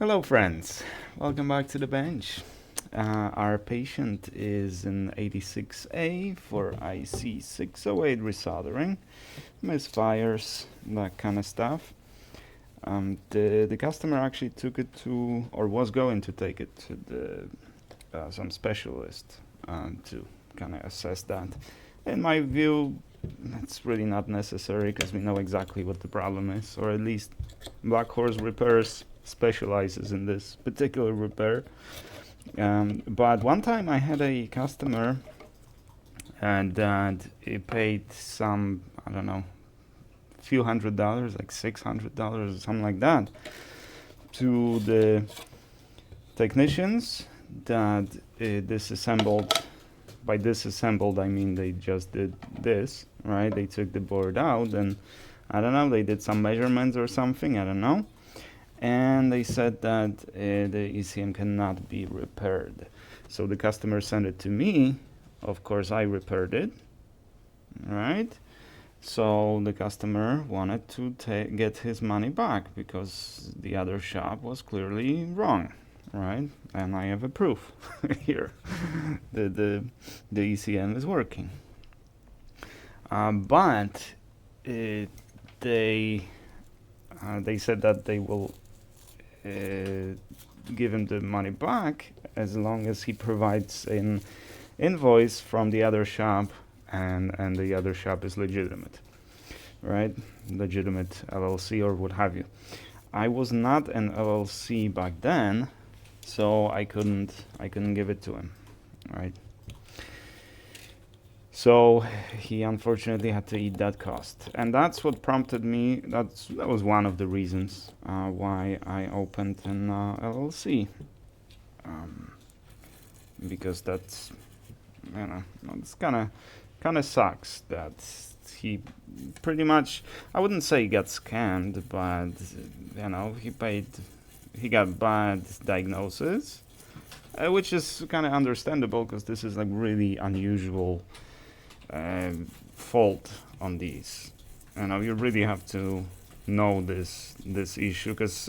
Hello friends, welcome back to the bench. Our patient is in 86A for IC 608 resoldering, misfires, that kind of stuff. The customer actually took it to, or was going to take it to some specialist to kind of assess that. In my view, it's really not necessary because we know exactly what the problem is, or at least Black Horse Repairs specializes in this particular repair. But one time I had a customer and he paid some, I don't know, few $100s, like $600 or something like that, to the technicians that disassembled. By disassembled, I mean they just did this, right? They took the board out and I don't know, they did some measurements or something, I don't know. And they said that the ECM cannot be repaired. So the customer sent it to me. Of course, I repaired it, right? So the customer wanted to get his money back because the other shop was clearly wrong, right? And I have a proof here. the ECM is working. But they said that they will give him the money back as long as he provides an invoice from the other shop and the other shop is legitimate, right? Legitimate LLC or what have you. I was not an LLC back then, so I couldn't give it to him, right? So he unfortunately had to eat that cost, and that's what prompted me. That was one of the reasons why I opened an LLC, because that's, you know, it's kind of sucks that he pretty much, I wouldn't say he got scammed, but you know, he got bad diagnosis, which is kind of understandable because this is like really unusual fault on these. You know, you really have to know this issue because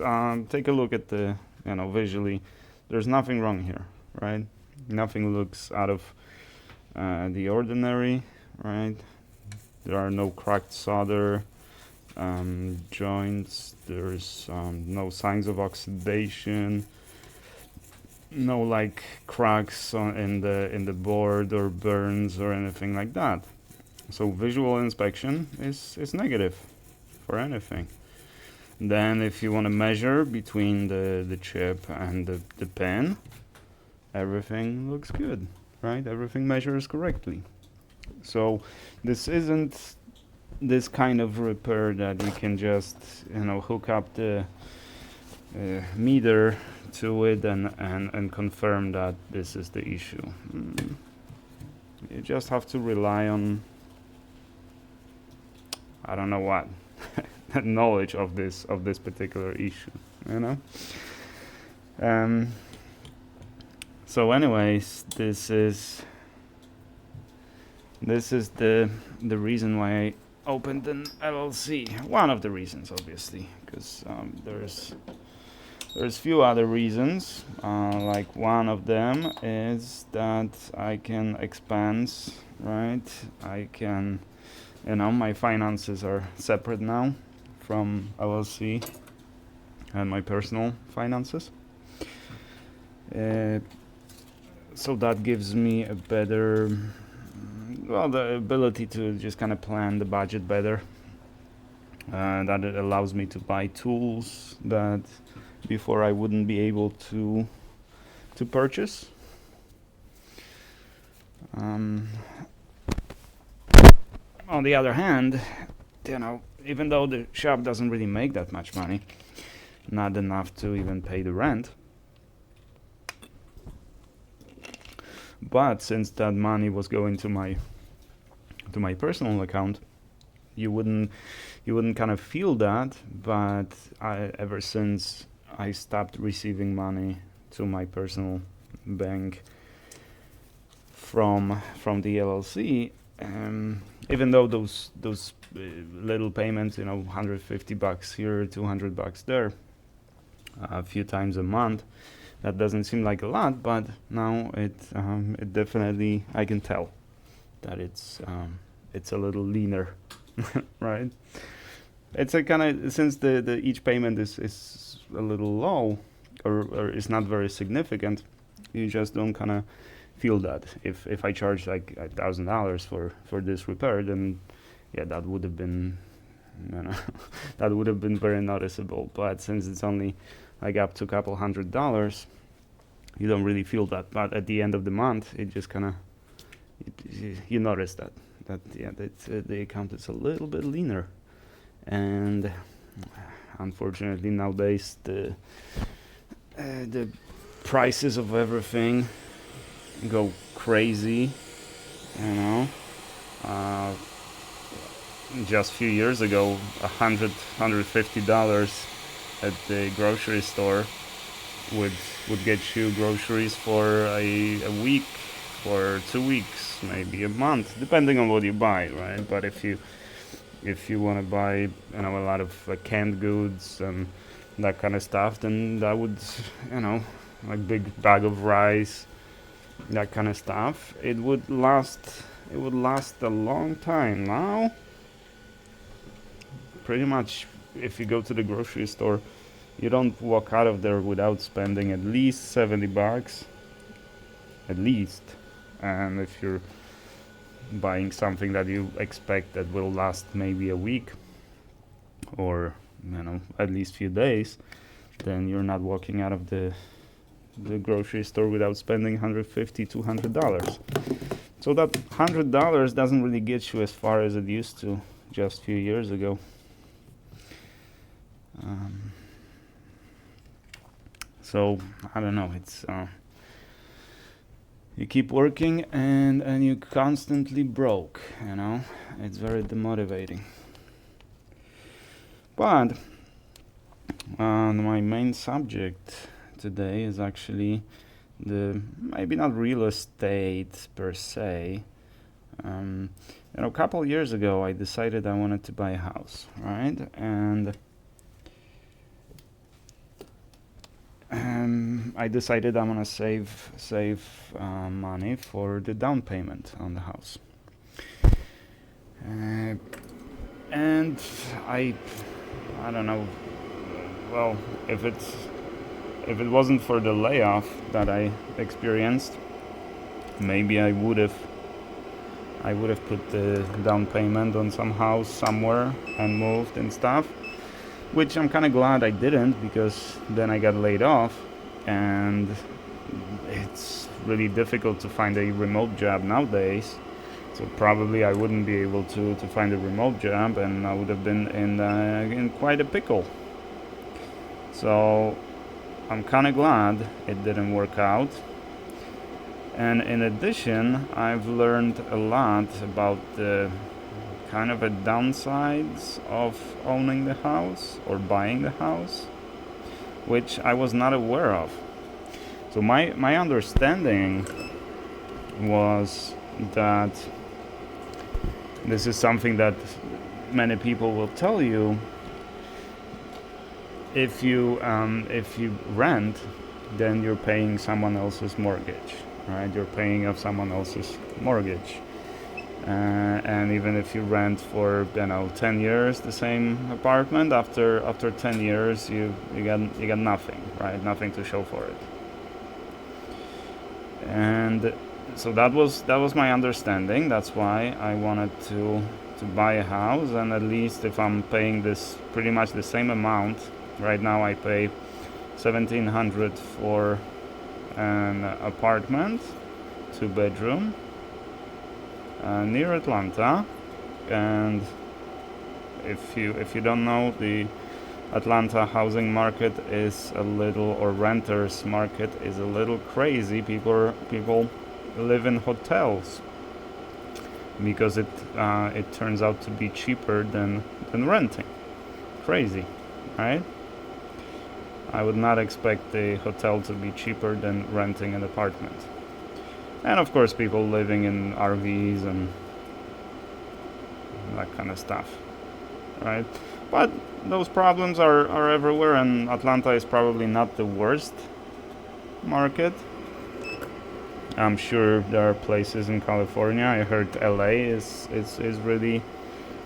take a look at the, you know, visually, there's nothing wrong here, right? Nothing looks out of the ordinary, right? There are no cracked solder joints. There's no signs of oxidation. No like cracks in the board or burns or anything like that. So visual inspection is negative for anything. Then if you want to measure between the chip and the pin, everything looks good, right? Everything measures correctly. So this isn't this kind of repair that we can just, you know, hook up the meter to it and confirm that this is the issue. You just have to rely on, I don't know what, knowledge of this particular issue, you know. So anyways, this is the reason why I opened an LLC. One of the reasons, obviously, because there's few other reasons. Like one of them is that I can expense, right? I can, you know, my finances are separate now from LLC and my personal finances. So that gives me a better, well, the ability to just kind of plan the budget better. That it allows me to buy tools that before I wouldn't be able to purchase. On the other hand, you know, even though the shop doesn't really make that much money, not enough to even pay the rent, but since that money was going to my personal account, you wouldn't kind of feel that. But ever since I stopped receiving money to my personal bank from the LLC, even though those little payments, you know, $150 here, $200 there, a few times a month. That doesn't seem like a lot, but now it definitely, I can tell that it's a little leaner, right? It's a kind of, since the each payment is a little low, or is not very significant, you just don't kind of feel that. If I charge like $1,000 for this repair, then yeah, that would have been, that would have been very noticeable. But since it's only like up to a couple $100, you don't really feel that. But at the end of the month, it just kind of, you notice that yeah, the account is a little bit leaner. And unfortunately nowadays the prices of everything go crazy, just a few years ago, $150 at the grocery store would get you groceries for a week, for 2 weeks, maybe a month, depending on what you buy, right? But if you want to buy, a lot of canned goods and that kind of stuff, then that would, like big bag of rice, that kind of stuff, it would last a long time. Now, pretty much, if you go to the grocery store, you don't walk out of there without spending at least $70, at least. And if you're buying something that you expect that will last maybe a week or at least few days, then you're not walking out of the grocery store without spending $150-$200. So that $100 doesn't really get you as far as it used to just a few years ago. So I don't know, it's you keep working and you constantly broke, it's very demotivating. But my main subject today is actually maybe not real estate per se. A couple years ago I decided I wanted to buy a house, right? And I decided I'm gonna save money for the down payment on the house. And I don't know. Well, if it wasn't for the layoff that I experienced, maybe I would have put the down payment on some house somewhere and moved and stuff. Which I'm kind of glad I didn't, because then I got laid off, and it's really difficult to find a remote job nowadays. So probably I wouldn't be able to find a remote job, and I would have been in quite a pickle. So I'm kind of glad it didn't work out. And in addition, I've learned a lot about the kind of a downsides of owning the house or buying the house, which I was not aware of. So my understanding was that this is something that many people will tell you. If you rent, then you're paying someone else's mortgage, right? You're paying off someone else's mortgage. And even if you rent for 10 years the same apartment, after 10 years you got nothing, right? Nothing to show for it. And so that was my understanding. That's why I wanted to buy a house, and at least if I'm paying this pretty much the same amount. Right now I pay $1,700 for an apartment, 2-bedroom. Near Atlanta, and if you don't know, the Atlanta housing market is a little, or renters market is a little crazy. People live in hotels because it turns out to be cheaper than renting. Crazy, right? I would not expect a hotel to be cheaper than renting an apartment. And of course, people living in RVs and that kind of stuff, right? But those problems are everywhere, and Atlanta is probably not the worst market. I'm sure there are places in California. I heard LA is really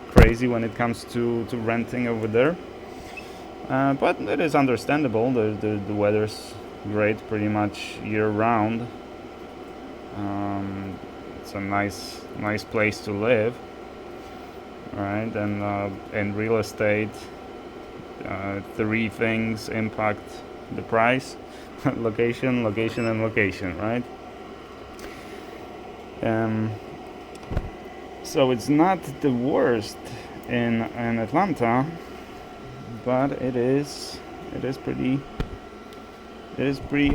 crazy when it comes to renting over there. But it is understandable. The weather's great pretty much year round. It's a nice place to live, right? And in real estate, three things impact the price: location, location, and location, right? So it's not the worst in Atlanta, but it is pretty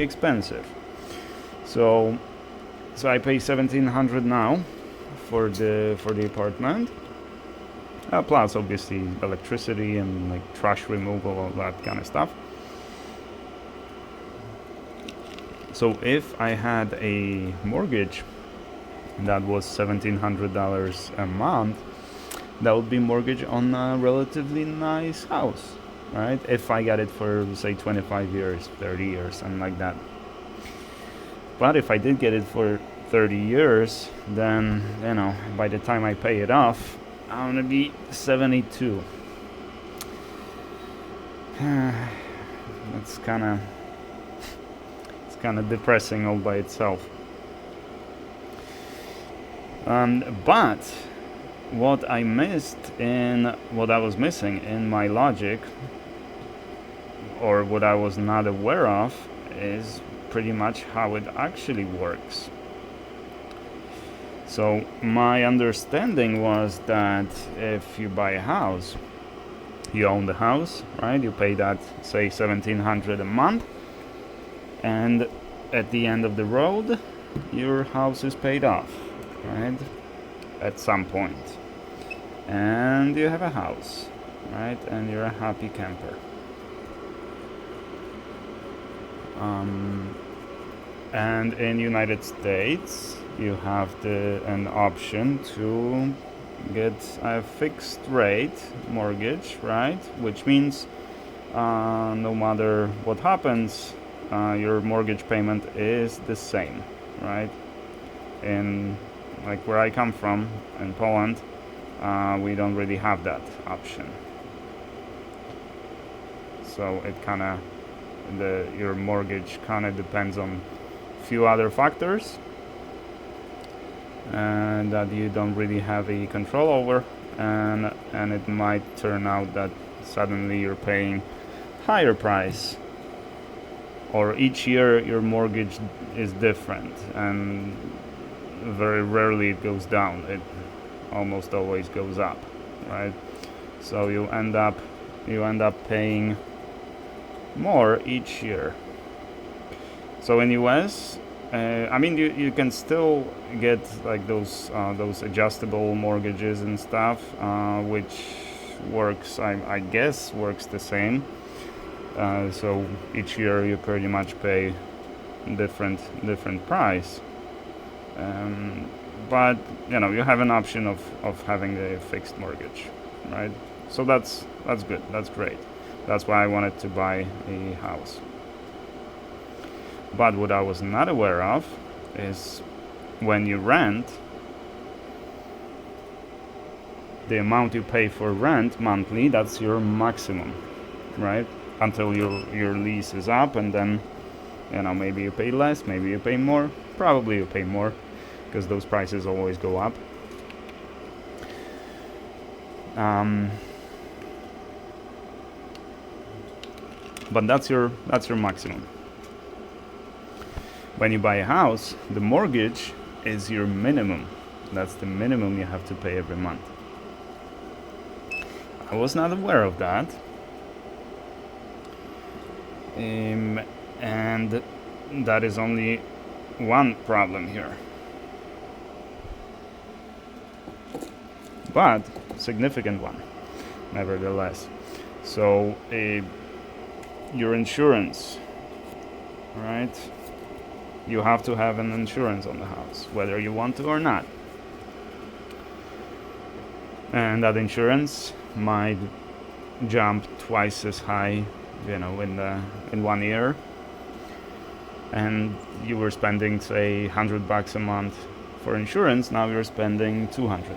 expensive. So I pay $1,700 now for the apartment, plus obviously electricity and like trash removal, all that kind of stuff. So if I had a mortgage that was $1,700 a month, that would be mortgage on a relatively nice house, right? If I got it for say 25 years, 30 years, something like that. But if I did get it for 30 years, then, you know, by the time I pay it off, I'm gonna be 72. It's kind of depressing all by itself. But what I was missing in my logic, or what I was not aware of, is pretty much how it actually works. So my understanding was that if you buy a house, you own the house, right? You pay that, say, $1,700 a month, and at the end of the road, your house is paid off, right? At some point, and you have a house, right? And you're a happy camper. And in United States, you have an option to get a fixed rate mortgage, right? Which means no matter what happens, your mortgage payment is the same, right? In like where I come from, in Poland, we don't really have that option. So it your mortgage kind of depends on a few other factors, and that you don't really have any control over, and it might turn out that suddenly you're paying higher price, or each year your mortgage is different, and very rarely it goes down. It almost always goes up, right? So you end up paying more each year. So in US, I mean, you can still get like those adjustable mortgages and stuff, which works, I guess, works the same. So each year you pretty much pay different price. But you know, you have an option of having a fixed mortgage, right? So that's good. That's great. That's why I wanted to buy a house. But what I was not aware of is when you rent, the amount you pay for rent monthly, that's your maximum, right? Until your lease is up, and then, you know, maybe you pay less, maybe you pay more. Probably you pay more, because those prices always go up. But that's your maximum. When you buy a house, the mortgage is your minimum. That's the minimum you have to pay every month. I was not aware of that. And that is only one problem here. But significant one, nevertheless. So your insurance, right? You have to have an insurance on the house, whether you want to or not. And that insurance might jump twice as high, in 1 year, and you were spending, say, $100 a month for insurance. Now you're spending 200.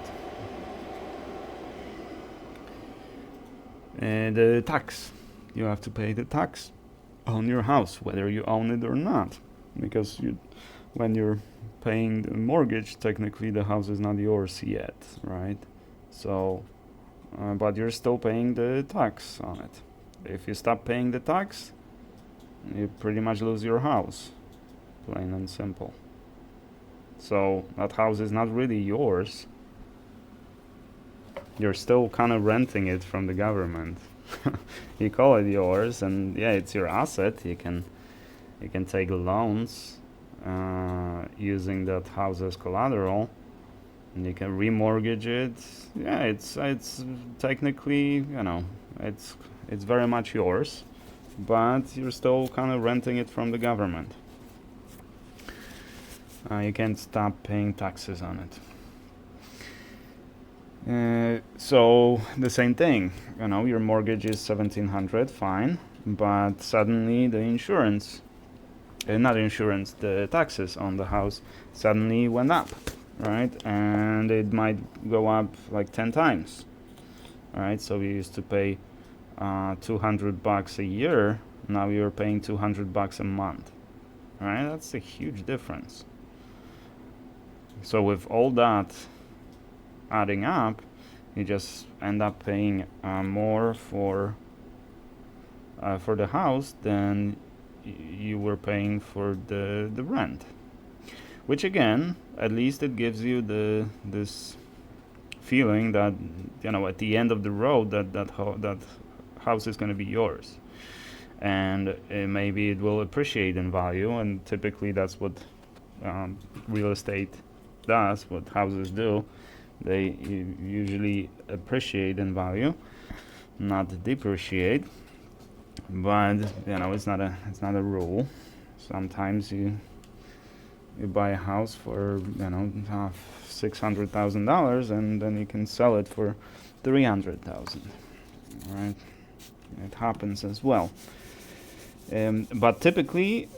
And the tax, you have to pay the tax on your house, whether you own it or not, because when you're paying the mortgage, technically the house is not yours yet, right? So, but you're still paying the tax on it. If you stop paying the tax, you pretty much lose your house, plain and simple. So that house is not really yours. You're still kind of renting it from the government. You call it yours, and yeah, it's your asset. You can take loans using that house as collateral, and you can remortgage it. Yeah, it's technically, it's very much yours, but you're still kind of renting it from the government. You can't stop paying taxes on it. So the same thing, your mortgage is $1,700, fine, but suddenly the the taxes on the house suddenly went up, right? And it might go up like 10 times, right? So you used to pay $200 a year, now you're paying $200 a month, right? That's a huge difference. So with all that adding up, you just end up paying more for the house than you were paying for the rent, which again, at least it gives you this feeling that at the end of the road that house is going to be yours, and maybe it will appreciate in value, and typically that's what real estate does, what houses do. They usually appreciate in value, not depreciate. But it's not a rule. Sometimes you buy a house for $600,000, and then you can sell it for $300,000. Right? It happens as well. But typically,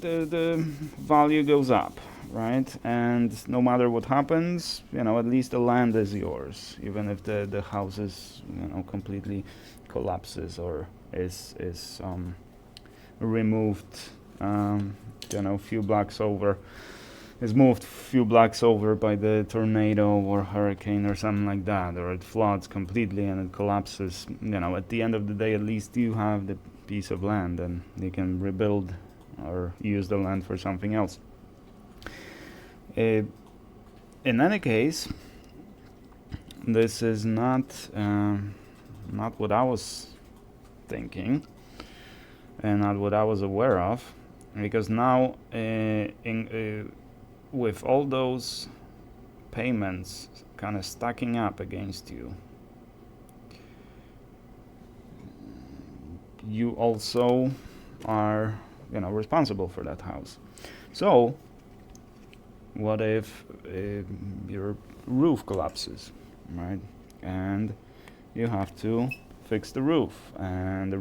the value goes up, right? And no matter what happens, at least the land is yours, even if the house is completely collapses or is removed few blocks over, is moved few blocks over by the tornado or hurricane or something like that, or it floods completely and it collapses. At the end of the day, at least you have the piece of land and you can rebuild or use the land for something else. In any case, this is not what I was thinking and not what I was aware of, because now with all those payments kind of stacking up against you, you also are responsible for that house. So what if your roof collapses, right? And you have to fix the roof, and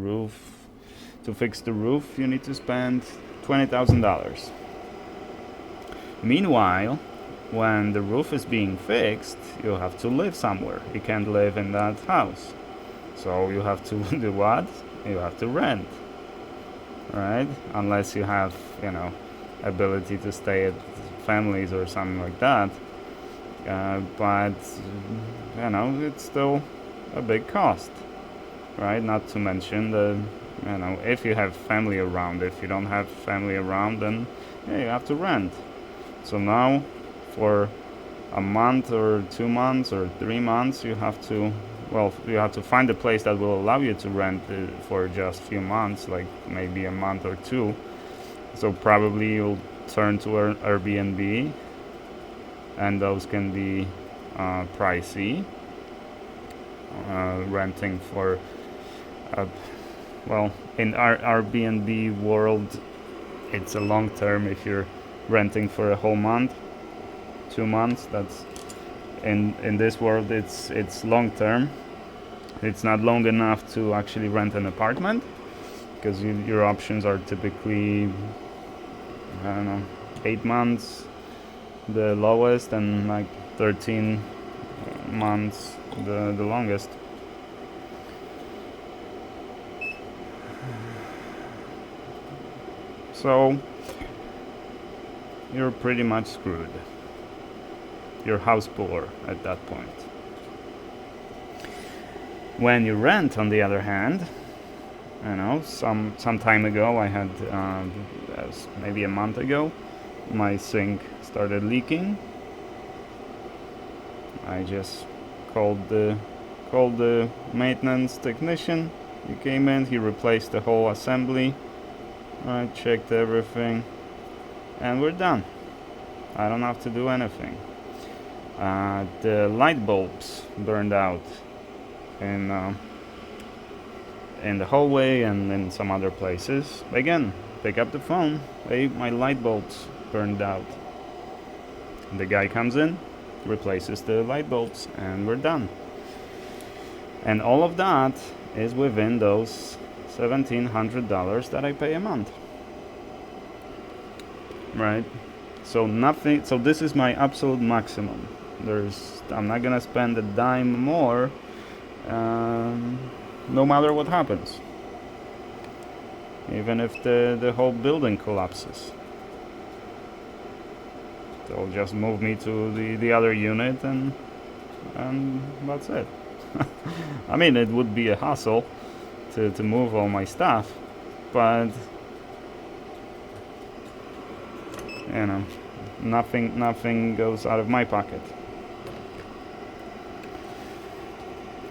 to fix the roof you need to spend $20,000. Meanwhile, when the roof is being fixed, you have to live somewhere. You can't live in that house, so you have to do what? You have to rent, right? Unless you have ability to stay at families or something like that, but it's still a big cost, right? Not to mention if you have family around. If you don't have family around, then you have to rent. So now for a month or 2 months or 3 months, you have to find a place that will allow you to rent for just a few months, like maybe a month or two. So probably you'll turn to Airbnb, and those can be pricey. Renting for in our Airbnb world, it's a long term. If you're renting for a whole month, 2 months, that's in this world it's long term. It's not long enough to actually rent an apartment, because your options are typically, I don't know, 8 months the lowest, and like 13 months the longest. So you're pretty much screwed. You're house poor at that point. When you rent, on the other hand, some time ago, I had maybe a month ago, my sink started leaking. I just called the maintenance technician. He came in, he replaced the whole assembly. I checked everything, and we're done. I don't have to do anything. The light bulbs burned out in the hallway and in some other places. Again, pick up the phone. Hey, my light bulbs burned out. The guy comes in, replaces the light bulbs, and we're done. And all of that is within those $1,700 that I pay a month. Right? So nothing. So this is my absolute maximum. I'm not gonna spend a dime more, no matter what happens. Even if the whole building collapses, they'll just move me to the other unit, and that's it. I mean, it would be a hassle to move all my stuff, but nothing goes out of my pocket.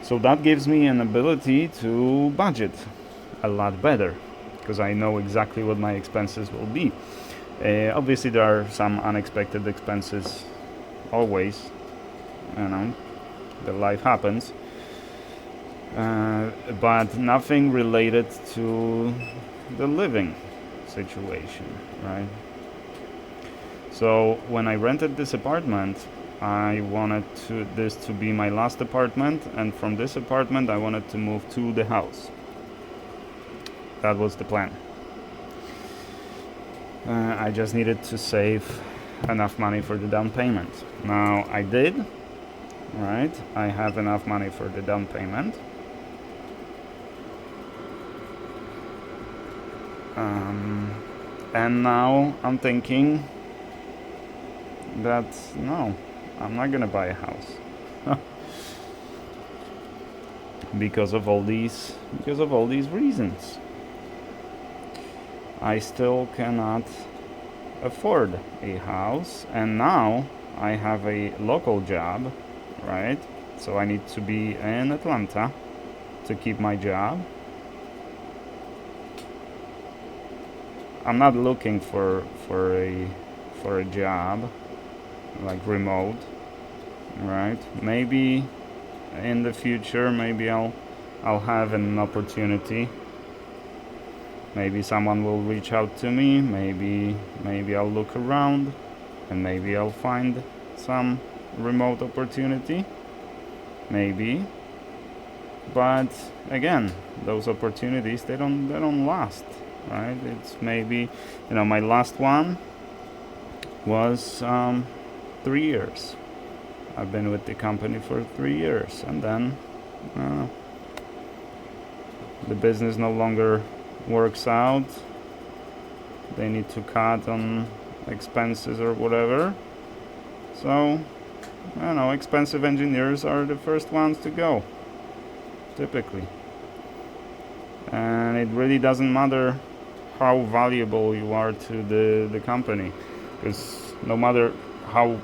So that gives me an ability to budget a lot better, because I know exactly what my expenses will be. Obviously there are some unexpected expenses always, the life happens, but nothing related to the living situation, right? So when I rented this apartment, I wanted this to be my last apartment, and from this apartment I wanted to move to the house. That was the plan. I just needed to save enough money for the down payment. Now I did, right? I have enough money for the down payment. And now I'm thinking that no, I'm not gonna buy a house because of all these reasons. I still cannot afford a house, and now I have a local job, right? So I need to be in Atlanta to keep my job. I'm not looking for a job like remote, right? Maybe in the future, maybe I'll have an opportunity. Maybe someone will reach out to me. Maybe I'll look around, and maybe I'll find some remote opportunity. Maybe, but again, those opportunities they don't last, right? It's maybe, my last one was 3 years. I've been with the company for 3 years, and then the business no longer works out. They need to cut on expenses or whatever. So, expensive engineers are the first ones to go, typically. And it really doesn't matter how valuable you are to the company, because no matter how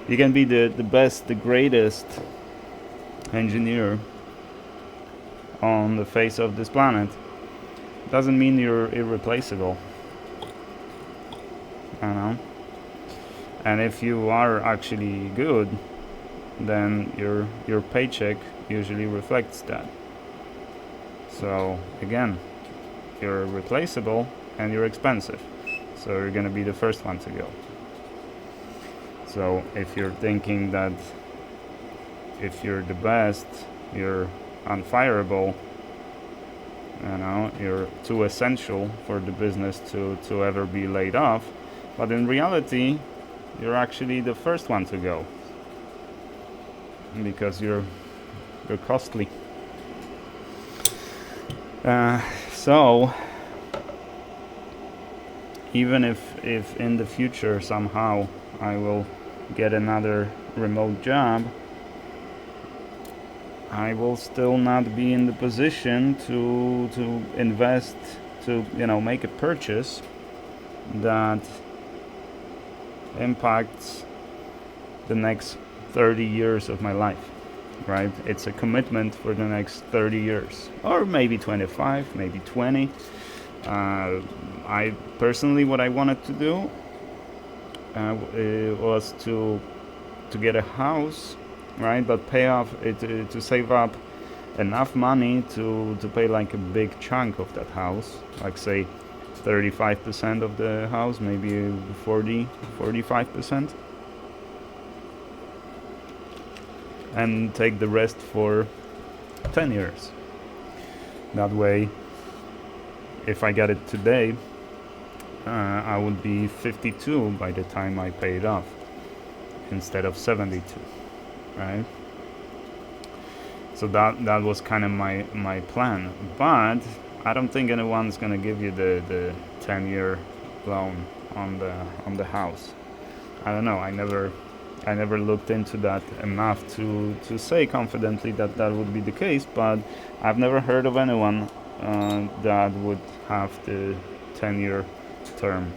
you can be the best, the greatest engineer on the face of this planet, doesn't mean you're irreplaceable. And if you are actually good, then your paycheck usually reflects that. So again, you're replaceable and you're expensive, so you're gonna be the first one to go. So if you're thinking that if you're the best you're unfireable, you're too essential for the business to ever be laid off. But in reality, you're actually the first one to go, because you're costly. So even if in the future somehow I will get another remote job, I will still not be in the position to invest, to make a purchase that impacts the next 30 years of my life, right? It's a commitment for the next 30 years, or maybe 25, maybe 20. I personally, what I wanted to do was to get a house, right? But pay off to save up enough money to pay like a big chunk of that house, like say 35% of the house, maybe 45%, and take the rest for 10 years. That way, if I get it today, I would be 52 by the time I pay it off, instead of 72, right? So that was kind of my plan. But I don't think anyone's gonna give you the 10-year loan on the house. I don't know. I never looked into that enough to say confidently that would be the case. But I've never heard of anyone that would have the 10-year term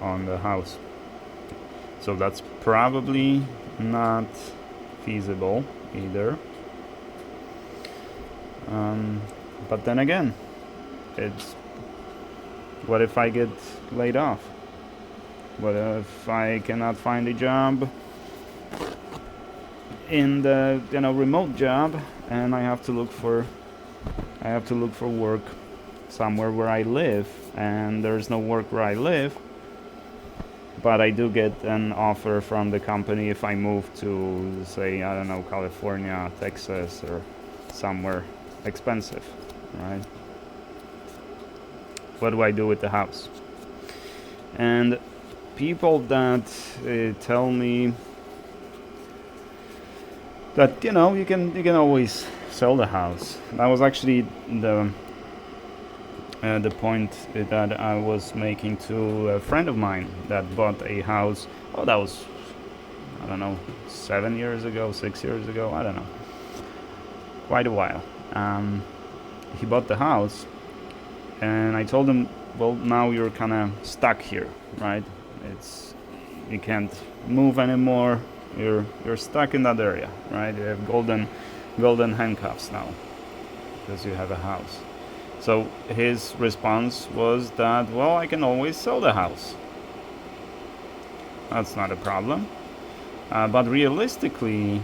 on the house. So that's probably not feasible either. But then again, it's, what if I get laid off? What if I cannot find a job in the remote job, and I have to look for work somewhere where I live, and there's no work where I live, but I do get an offer from the company if I move to, say, I don't know, California, Texas, or somewhere expensive, right? What do I do with the house? And people that tell me that you can always sell the house. That was actually the point that I was making to a friend of mine that bought a house. Oh, that was, I don't know, 7 years ago, 6 years ago, I don't know, quite a while. He bought the house, and I told him, well, now you're kind of stuck here, right? You can't move anymore. You're stuck in that area, right? You have golden handcuffs now because you have a house. So his response was that, well, I can always sell the house. That's not a problem. But realistically,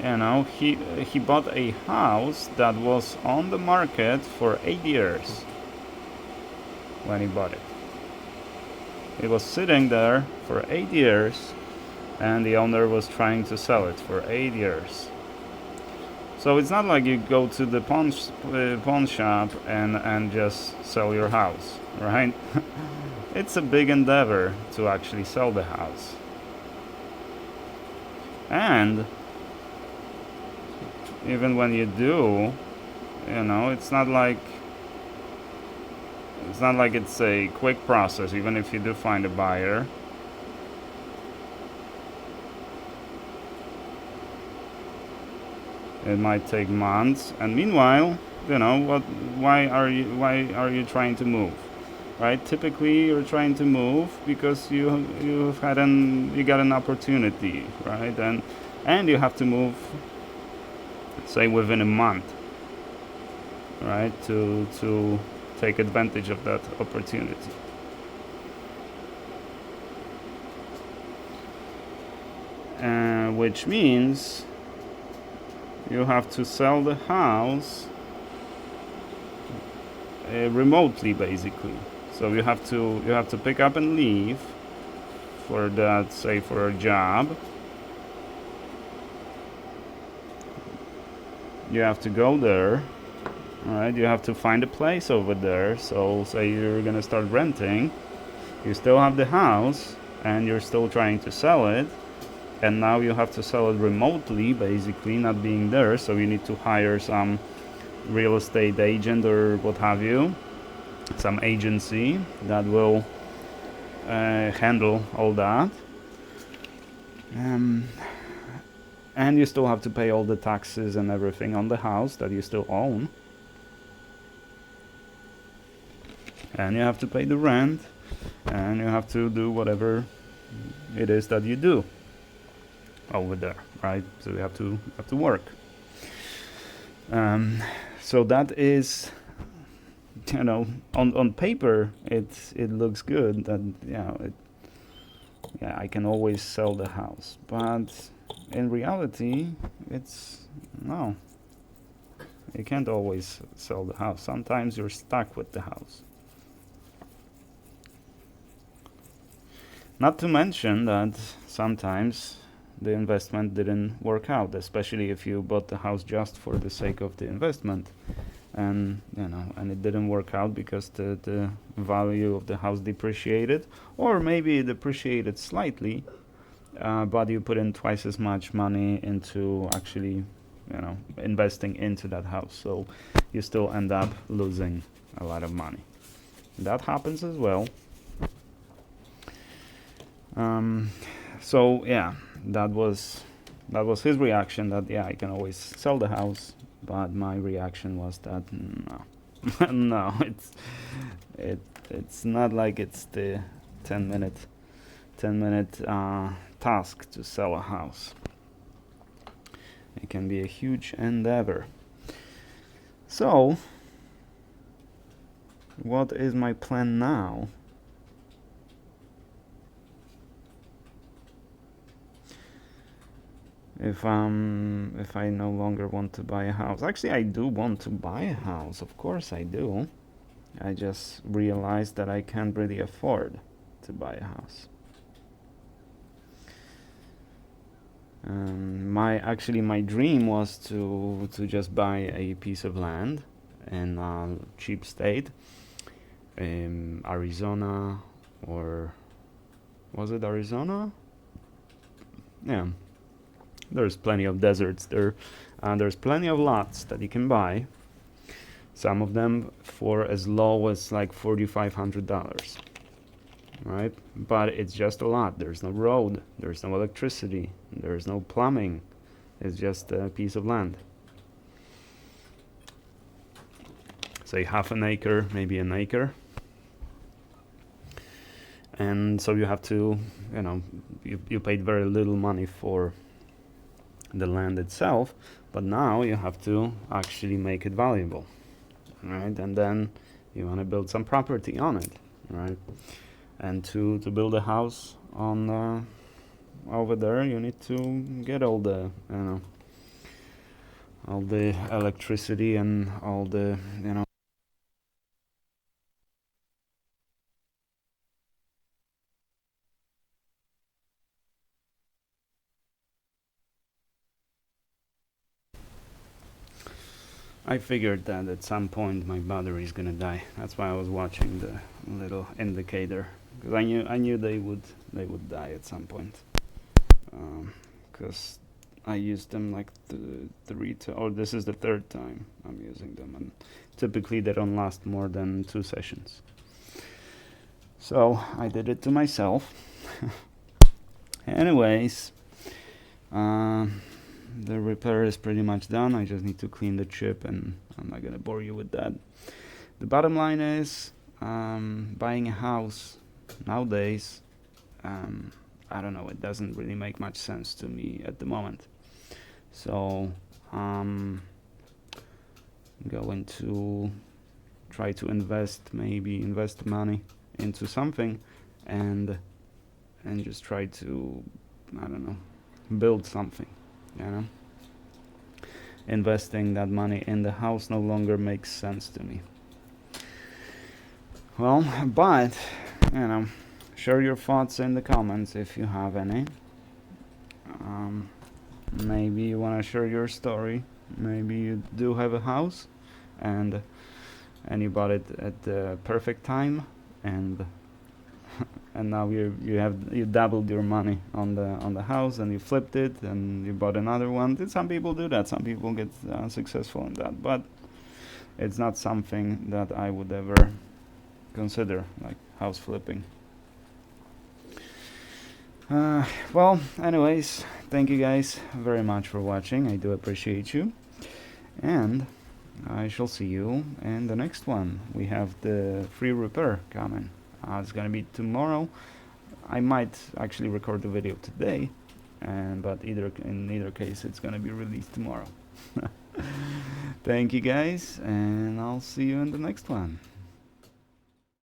he bought a house that was on the market for 8 years when he bought it. It was sitting there for 8 years, and the owner was trying to sell it for 8 years. So it's not like you go to the pawn shop and just sell your house, right? It's a big endeavor to actually sell the house. And even when you do, it's not like it's a quick process. Even if you do find a buyer, it might take months. And meanwhile, why are you trying to move, right? Typically, you're trying to move because you got an opportunity, right? And you have to move, say, within a month, right? To take advantage of that opportunity. Which means you have to sell the house remotely, basically. So you have to pick up and leave for that, say, for a job, you have to go there. All right, you have to find a place over there. So say you're gonna start renting, you still have the house and you're still trying to sell it, and now you have to sell it remotely, basically not being there. So you need to hire some real estate agent or what have you, some agency that will handle all that. And you still have to pay all the taxes and everything on the house that you still own. And you have to pay the rent, and you have to do whatever it is that you do over there, right? So you have to work. So that is, you know, on paper it looks good that I can always sell the house, but in reality it's no, you can't always sell the house. Sometimes you're stuck with the house. Not to mention that sometimes the investment didn't work out, especially if you bought the house just for the sake of the investment, and and it didn't work out because the value of the house depreciated, or maybe it depreciated slightly, but you put in twice as much money into actually investing into that house, so you still end up losing a lot of money. That happens as well. So yeah, that was his reaction, that I can always sell the house. But my reaction was that no, no, it's not like it's the 10-minute task to sell a house. It can be a huge endeavor. So what is my plan now? If I no longer want to buy a house. Actually, I do want to buy a house, of course I do. I just realized that I can't really afford to buy a house. My dream was to just buy a piece of land in a cheap state, in Arizona, or was it Arizona? Yeah. There's plenty of deserts there, and there's plenty of lots that you can buy. Some of them for as low as like $4,500, right? But it's just a lot. There's no road, there's no electricity, there's no plumbing. It's just a piece of land. Say half an acre, maybe an acre. And so you have to, you paid very little money for the land itself, but now you have to actually make it valuable, right? And then you want to build some property on it, right? And to build a house on over there, you need to get all the all the electricity and all the I figured that at some point my battery is gonna die. That's why I was watching the little indicator, because I knew they would die at some point. Because I used them like this is the third time I'm using them, and typically they don't last more than 2 sessions. So I did it to myself. Anyways, the repair is pretty much done. I just need to clean the chip, and I'm not gonna bore you with that. The bottom line is, buying a house nowadays, I don't know, it doesn't really make much sense to me at the moment. So I'm going to try to invest money into something, and just try to, I don't know, build something. Investing that money in the house no longer makes sense to me. Well, but share your thoughts in the comments if you have any. Maybe you want to share your story Maybe you do have a house, and you bought it at the perfect time, and now you doubled your money on the house, and you flipped it, and you bought another one. Some people do that. Some people get successful in that, but it's not something that I would ever consider, like house flipping. Well, anyways, thank you guys very much for watching. I do appreciate you, and I shall see you in the next one. We have the free repair coming. It's gonna be tomorrow. I might actually record the video today, but in either case, it's gonna be released tomorrow. Thank you guys, and I'll see you in the next one.